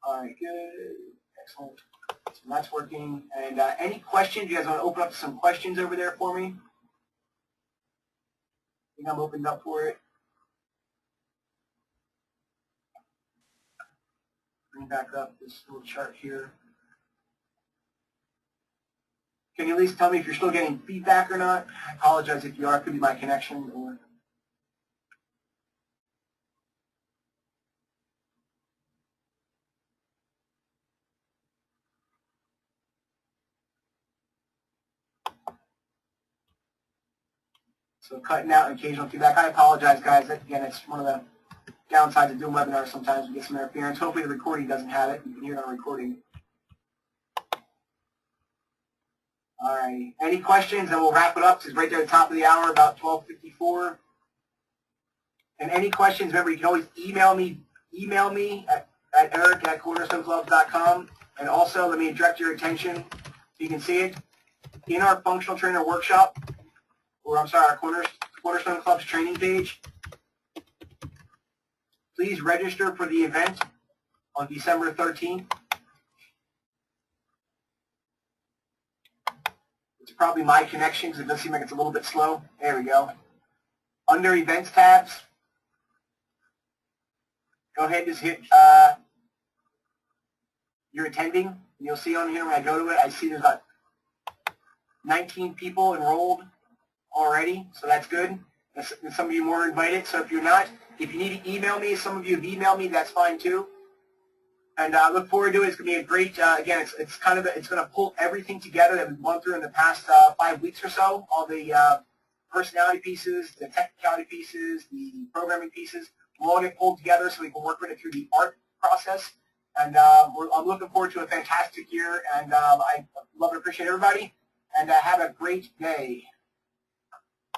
right, good. Excellent. So that's working. And any questions? You guys want to open up some questions over there for me? I think I'm opened up for it. Bring back up this little chart here. Can you at least tell me if you're still getting feedback or not? I apologize if you are. It could be my connection. Or so cutting out occasional feedback. I apologize, guys. Again, it's one of the downsides of doing webinars. Sometimes we get some interference. Hopefully the recording doesn't have it. You can hear it on recording. All right. Any questions? And we'll wrap it up. It's right there at the top of the hour, about 12:54. And any questions, remember, you can always email me at eric@cornerstoneclubs.com. And also, let me direct your attention so you can see it. In our functional trainer workshop, or I'm sorry, our Cornerstone Club's training page, please register for the event on December 13th. It's probably my connection because it does seem like it's a little bit slow. There we go. Under events tabs, go ahead and just hit you're attending. And you'll see on here when I go to it, I see there's about 19 people enrolled already, so that's good. And some of you more invited, so if you're not, if you need to email me, some of you have emailed me, that's fine too. And I look forward to it. It's going to be a great, again, it's going to pull everything together that we've gone through in the past 5 weeks or so, all the personality pieces, the technicality pieces, the programming pieces, will all get pulled together so we can work with it through the art process. And I'm looking forward to a fantastic year, and I love and appreciate everybody, and have a great day.